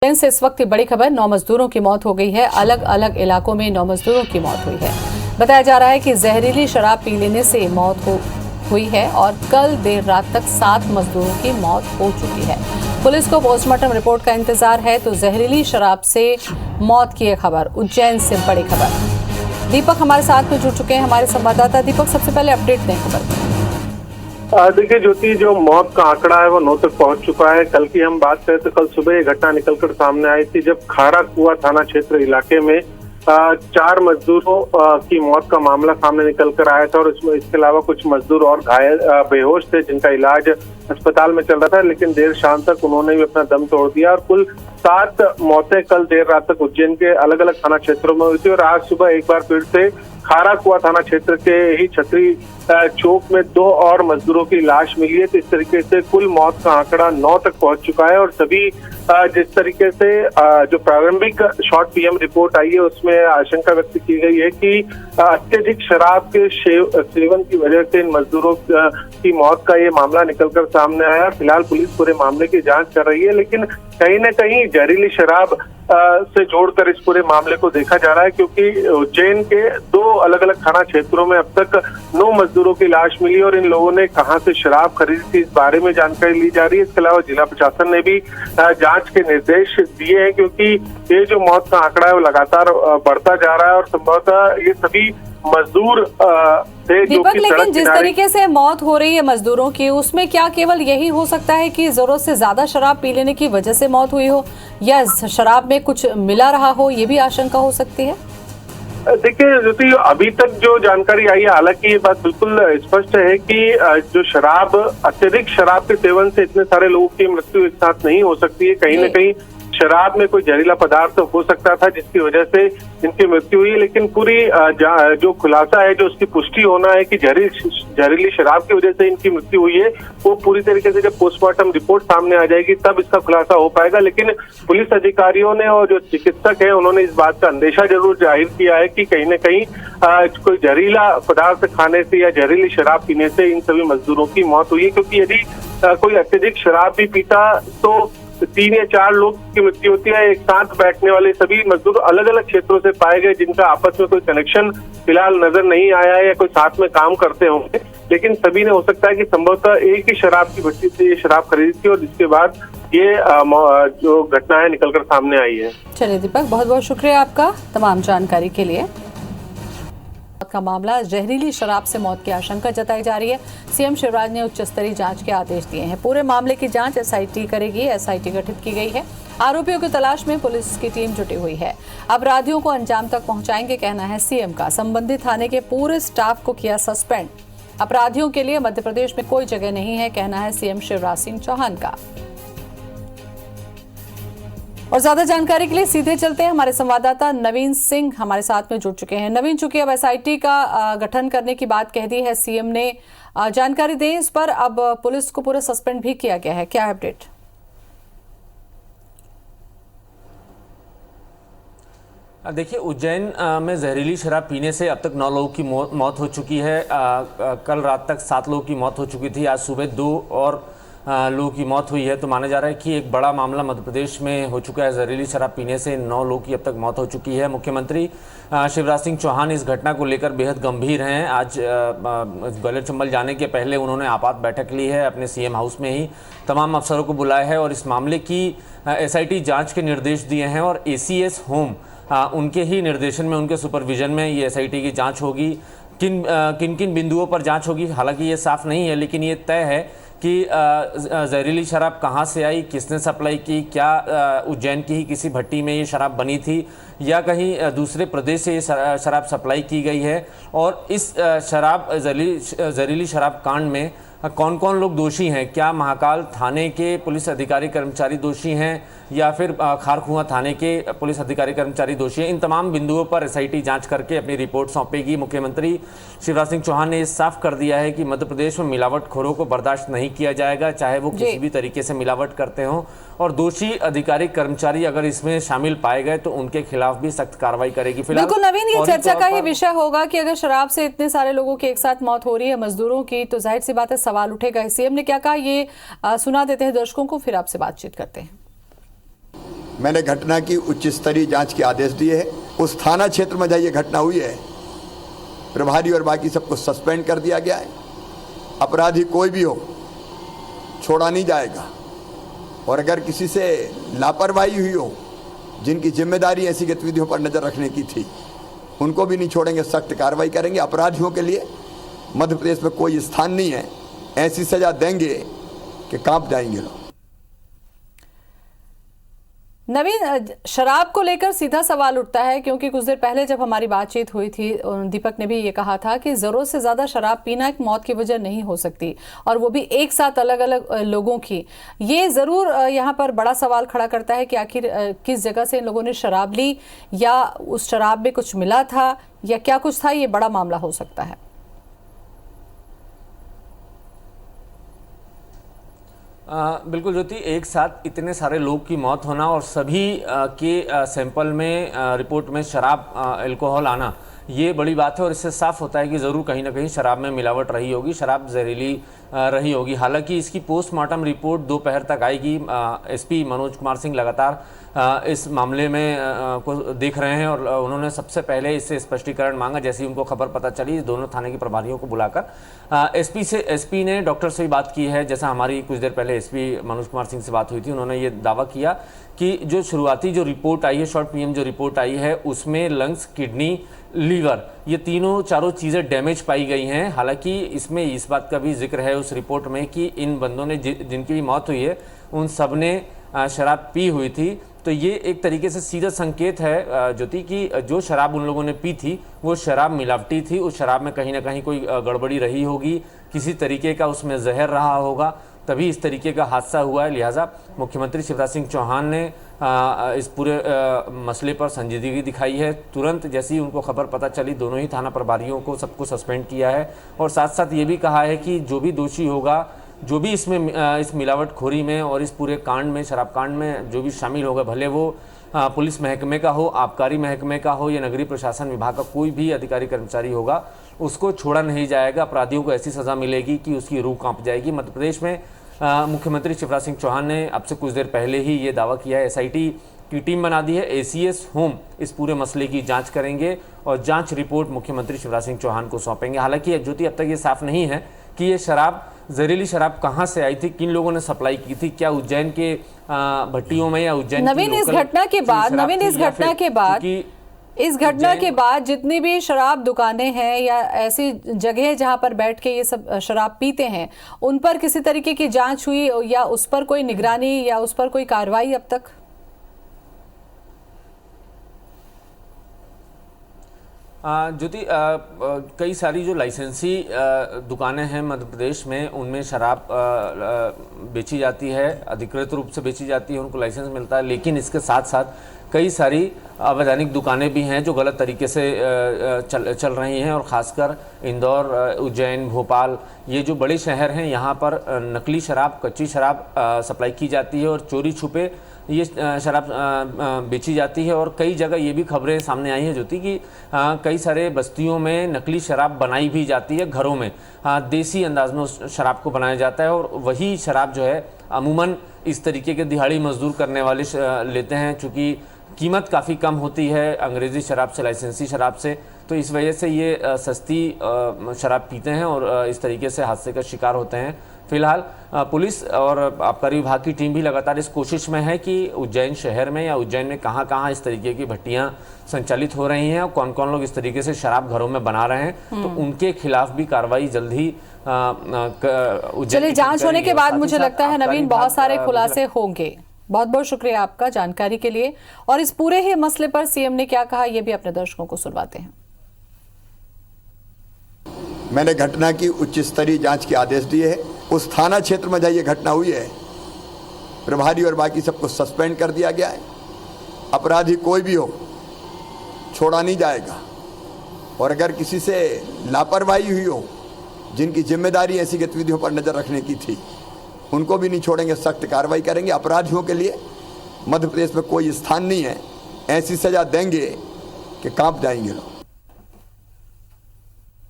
से इस वक्त की बड़ी खबर, 9 मजदूरों की मौत हो गई है। अलग अलग इलाकों में 9 मजदूरों की मौत हुई है। बताया जा रहा है कि जहरीली शराब पी लेने से मौत हुई है और कल देर रात तक 7 मजदूरों की मौत हो चुकी है। पुलिस को पोस्टमार्टम रिपोर्ट का इंतजार है। तो जहरीली शराब से मौत की खबर, उज्जैन से बड़ी खबर। दीपक हमारे साथ में जुड़ चुके हैं, हमारे संवाददाता। दीपक, सबसे पहले अपडेट दें खबर। देखिए ज्योति, जो मौत का आंकड़ा है वो 9 तक पहुंच चुका है। कल की हम बात करें तो कल सुबह ये घटना निकलकर सामने आई थी जब खारा कुआं थाना क्षेत्र इलाके में 4 मजदूरों की मौत का मामला सामने निकल कर आया था और इसमें इसके अलावा कुछ मजदूर और घायल बेहोश थे जिनका इलाज अस्पताल में चल रहा था, लेकिन देर शाम तक उन्होंने भी अपना दम तोड़ दिया और कुल 7 मौतें कल देर रात तक उज्जैन के अलग अलग थाना क्षेत्रों में हुई थी। और आज सुबह एक बार फिर से खारा कुआं थाना क्षेत्र के ही छतरी चौक में 2 और मजदूरों की लाश मिली है। तो इस तरीके से कुल मौत का आंकड़ा 9 तक पहुंच चुका है। और सभी जिस तरीके से जो प्रारंभिक शॉर्ट पीएम रिपोर्ट आई है उसमें आशंका व्यक्त की गई है कि अत्यधिक शराब के सेवन की वजह से इन मजदूरों की मौत का ये मामला निकलकर सामने आया। फिलहाल पुलिस पूरे मामले की जांच कर रही है, लेकिन कहीं न कहीं जहरीली शराब से जोड़कर इस पूरे मामले को देखा जा रहा है, क्योंकि उज्जैन के 2 अलग अलग थाना क्षेत्रों में अब तक 9 मजदूरों की लाश मिली और इन लोगों ने कहां से शराब खरीदी थी इस बारे में जानकारी ली जा रही है। इसके अलावा जिला प्रशासन ने भी जांच के निर्देश दिए हैं, क्योंकि ये जो मौत का आंकड़ा है वो लगातार बढ़ता जा रहा है और संभवतः ये सभी मजदूर दीपक, लेकिन जिस तरीके से मौत हो रही है मजदूरों की, उसमें क्या केवल यही हो सकता है कि जरूरत से ज्यादा शराब पी लेने की वजह से मौत हुई हो, या शराब में कुछ मिला रहा हो, ये भी आशंका हो सकती है? देखिए ज्योति, अभी तक जो जानकारी आई है, हालांकि ये बात बिल्कुल स्पष्ट है कि जो शराब, अत्यधिक शराब के सेवन से इतने सारे लोगों की मृत्यु एक साथ नहीं हो सकती है। कहीं न कहीं शराब में कोई जहरीला पदार्थ हो सकता था जिसकी वजह से इनकी मृत्यु हुई, लेकिन पूरी जो खुलासा है, जो उसकी पुष्टि होना है कि जहरीली शराब की वजह से इनकी मृत्यु हुई है, वो पूरी तरीके से जब पोस्टमार्टम रिपोर्ट सामने आ जाएगी तब इसका खुलासा हो पाएगा। लेकिन पुलिस अधिकारियों ने और जो चिकित्सक है उन्होंने इस बात का अंदेशा जरूर जाहिर किया है कि कहीं न कहीं कोई जहरीला पदार्थ खाने से या जहरीली शराब पीने से इन सभी मजदूरों की मौत हुई है। क्योंकि यदि कोई अत्यधिक शराब भी पीता तो 3 या 4 लोग की मृत्यु होती है। एक साथ बैठने वाले सभी मजदूर अलग अलग क्षेत्रों से पाए गए जिनका आपस में कोई कनेक्शन फिलहाल नजर नहीं आया है या कोई साथ में काम करते होंगे, लेकिन सभी ने हो सकता है कि संभवतः एक ही शराब की भट्टी से ये शराब खरीदी थी और जिसके बाद ये जो घटना है निकलकर सामने आई है। चलिए दीपक, बहुत बहुत शुक्रिया आपका तमाम जानकारी के लिए। का मामला, जहरीली शराब से मौत की आशंका जताई जा रही है। सीएम शिवराज ने उच्च स्तरीय जांच के आदेश दिए हैं। पूरे मामले की जांच एसआईटी करेगी। एसआईटी गठित की गई है। आरोपियों की तलाश में पुलिस की टीम जुटी हुई है। अपराधियों को अंजाम तक पहुंचाएंगे, कहना है सीएम का। संबंधित थाने के पूरे स्टाफ को किया सस्पेंड। अपराधियों के लिए मध्य प्रदेश में कोई जगह नहीं है, कहना है सीएम शिवराज सिंह चौहान का। और ज्यादा जानकारी के लिए सीधे चलते हैं, हमारे संवाददाता नवीन सिंह हमारे साथ में जुड़ चुके हैं। नवीन, चूंकि अब एसआईटी का गठन करने की बात कह दी है सीएम ने, जानकारी दें इस पर। अब पुलिस को पूरा सस्पेंड भी किया गया है, क्या है अपडेट? देखिए, उज्जैन में जहरीली शराब पीने से अब तक 9 लोगों की मौत हो चुकी है। कल रात तक 7 लोगों की मौत हो चुकी थी। आज सुबह 2 और लोगों की मौत हुई है। तो माना जा रहा है कि एक बड़ा मामला मध्य प्रदेश में हो चुका है। जहरीली शराब पीने से 9 लोगों की अब तक मौत हो चुकी है। मुख्यमंत्री शिवराज सिंह चौहान इस घटना को लेकर बेहद गंभीर हैं। आज गले चंबल जाने के पहले उन्होंने आपात बैठक ली है, अपने सीएम हाउस में ही तमाम अफसरों को बुलाया है और इस मामले की एसआईटी जाँच के निर्देश दिए हैं। और एसीएस होम उनके ही निर्देशन में, उनके सुपरविजन में ये एसआईटी की जाँच होगी। किन किन बिंदुओं पर जाँच होगी हालांकि ये साफ नहीं है, लेकिन ये तय है कि जहरीली शराब कहाँ से आई, किसने सप्लाई की, क्या उज्जैन की ही किसी भट्टी में ये शराब बनी थी या कहीं दूसरे प्रदेश से ये शराब सप्लाई की गई है। और इस जहरीली शराब कांड में कौन कौन लोग दोषी हैं, क्या महाकाल थाने के पुलिस अधिकारी कर्मचारी दोषी हैं या फिर खारकुआं थाने के पुलिस अधिकारी कर्मचारी दोषी हैं, इन तमाम बिंदुओं पर एसआईटी जांच करके अपनी रिपोर्ट सौंपेगी। मुख्यमंत्री शिवराज सिंह चौहान ने साफ कर दिया है कि मध्य प्रदेश में मिलावटखोरों को बर्दाश्त नहीं किया जाएगा, चाहे वो किसी भी तरीके से मिलावट करते हों, और दोषी अधिकारी कर्मचारी अगर इसमें शामिल पाए गए तो उनके खिलाफ भी सख्त कार्रवाई करेगी। फिलहाल बिल्कुल नवीन, ये चर्चा का ही विषय होगा कि अगर शराब से इतने सारे लोगों की एक साथ मौत हो रही है मजदूरों की, तो जाहिर सी बात है सवाल उठेगा। सीएम ने क्या कहा, ये सुना देते हैं दर्शकों को, फिर आपसे बातचीत करते हैं। मैंने घटना की उच्च स्तरीय जांच के आदेश दिए हैं। उस थाना क्षेत्र में जहाँ ये घटना हुई है, प्रभारी और बाकी सबको सस्पेंड कर दिया गया है। अपराधी कोई भी हो, छोड़ा नहीं जाएगा। और अगर किसी से लापरवाही हुई हो, जिनकी जिम्मेदारी ऐसी गतिविधियों पर नजर रखने की थी, उनको भी नहीं छोड़ेंगे, सख्त कार्रवाई करेंगे। अपराधियों के लिए मध्य प्रदेश में कोई स्थान नहीं है। ऐसी सजा देंगे कि कांप जाएंगे लोग। नवीन, शराब को लेकर सीधा सवाल उठता है, क्योंकि कुछ देर पहले जब हमारी बातचीत हुई थी, दीपक ने भी ये कहा था कि जरूरत से ज्यादा शराब पीना एक मौत की वजह नहीं हो सकती, और वो भी एक साथ अलग अलग लोगों की। ये जरूर यहाँ पर बड़ा सवाल खड़ा करता है कि आखिर किस जगह से इन लोगों ने शराब ली, या उस शराब में कुछ मिला था, या क्या कुछ था। ये बड़ा मामला हो सकता है। बिल्कुल ज्योति, एक साथ इतने सारे लोग की मौत होना और सभी के सैंपल में रिपोर्ट में शराब अल्कोहल आना, ये बड़ी बात है। और इससे साफ होता है कि ज़रूर कहीं ना कहीं शराब में मिलावट रही होगी, शराब जहरीली रही होगी। हालांकि इसकी पोस्टमार्टम रिपोर्ट दोपहर तक आएगी। एसपी मनोज कुमार सिंह लगातार इस मामले में को देख रहे हैं, और उन्होंने सबसे पहले इससे स्पष्टीकरण मांगा। जैसे ही उनको खबर पता चली, दोनों थाने के प्रभारियों को बुलाकर एसपी ने डॉक्टर से भी बात की है। जैसा हमारी कुछ देर पहले एसपी मनोज कुमार सिंह से बात हुई थी, उन्होंने ये दावा किया कि जो शुरुआती जो रिपोर्ट आई है, शॉर्ट पीएम जो रिपोर्ट आई है, उसमें लंग्स, किडनी, लीवर, ये तीनों चारों चीज़ें डैमेज पाई गई हैं। हालांकि इसमें इस बात का भी जिक्र है उस रिपोर्ट में कि इन बंदों ने जिनकी भी मौत हुई है, उन सब ने शराब पी हुई थी। तो ये एक तरीके से सीधा संकेत है ज्योति कि जो शराब उन लोगों ने पी थी, वो शराब मिलावटी थी। उस शराब में कहीं ना कहीं कोई गड़बड़ी रही होगी, किसी तरीके का उसमें जहर रहा होगा, तभी इस तरीके का हादसा हुआ है। लिहाजा मुख्यमंत्री शिवराज सिंह चौहान ने इस पूरे मसले पर संजीदगी दिखाई है। तुरंत जैसे ही उनको खबर पता चली, दोनों ही थाना प्रभारियों को सबको सस्पेंड किया है, और साथ साथ ये भी कहा है कि जो भी दोषी होगा, जो भी इसमें इस मिलावटखोरी में और इस पूरे कांड में, शराब कांड में जो भी शामिल होगा, भले वो पुलिस महकमे का हो, आबकारी महकमे का हो, या नगरीय प्रशासन विभाग का कोई भी अधिकारी कर्मचारी होगा, उसको छोड़ा नहीं जाएगा। अपराधियों को ऐसी सज़ा मिलेगी कि उसकी रूह कांप जाएगी। मध्य प्रदेश में मुख्यमंत्री शिवराज सिंह चौहान ने अब से कुछ देर पहले ही ये दावा किया है। एसआईटी की टीम बना दी है। एसीएस होम इस पूरे मसले की जांच करेंगे और जांच रिपोर्ट मुख्यमंत्री शिवराज सिंह चौहान को सौंपेंगे। हालांकि ज्योति, अब तक ये साफ नहीं है कि ये शराब, जहरीली शराब कहाँ से आई थी, किन लोगों ने सप्लाई की थी, क्या उज्जैन के भट्टियों में या उज्जैन नवीन, इस घटना के बाद जितनी भी शराब दुकानें हैं या ऐसी जगह जहां पर बैठ के ये सब शराब पीते हैं, उन पर किसी तरीके की जांच हुई, या उस पर कोई निगरानी या उस पर कोई कार्रवाई अब तक? ज्योति, कई सारी जो लाइसेंसी दुकानें हैं मध्य प्रदेश में, उनमें शराब बेची जाती है, अधिकृत रूप से बेची जाती है, उनको लाइसेंस मिलता है। लेकिन इसके साथ साथ कई सारी अवैधानिक दुकानें भी हैं जो गलत तरीके से चल रही हैं, और ख़ासकर इंदौर, उज्जैन, भोपाल, ये जो बड़े शहर हैं, यहाँ पर नकली शराब, कच्ची शराब सप्लाई की जाती है और चोरी छुपे ये शराब बेची जाती है। और कई जगह ये भी खबरें सामने आई हैं ज्योति कि कई सारे बस्तियों में नकली शराब बनाई भी जाती है, घरों में देसी अंदाज में उस शराब को बनाया जाता है, और वही शराब जो है अमूमन इस तरीके के दिहाड़ी मजदूर करने वाले लेते हैं। चूँकि कीमत काफ़ी कम होती है अंग्रेज़ी शराब से, लाइसेंसी शराब से, तो इस वजह से ये सस्ती शराब पीते हैं और इस तरीके से हादसे का शिकार होते हैं। फिलहाल पुलिस और आबकारी विभाग की टीम भी लगातार इस कोशिश में है कि उज्जैन शहर में या उज्जैन में कहाँ कहाँ इस तरीके की भट्टियाँ संचालित हो रही हैं और कौन कौन लोग इस तरीके से शराब घरों में बना रहे हैं, तो उनके खिलाफ भी कार्रवाई जल्द ही चलिए जांच होने के बाद मुझे लगता है नवीन बहुत सारे खुलासे होंगे। बहुत बहुत शुक्रिया आपका जानकारी के लिए। और इस पूरे ही मसले पर सीएम ने क्या कहा, ये भी अपने दर्शकों को सुनवाते हैं। मैंने घटना की उच्च स्तरीय जांच के आदेश दिए हैं। उस थाना क्षेत्र में जहाँ ये घटना हुई है, प्रभारी और बाकी सबको सस्पेंड कर दिया गया है। अपराधी कोई भी हो, छोड़ा नहीं जाएगा। और अगर किसी से लापरवाही हुई हो, जिनकी जिम्मेदारी ऐसी गतिविधियों पर नजर रखने की थी, उनको भी नहीं छोड़ेंगे, सख्त कार्रवाई करेंगे। अपराधियों के लिए मध्य प्रदेश में कोई स्थान नहीं है। ऐसी सजा देंगे कि कांप जाएंगे लोग।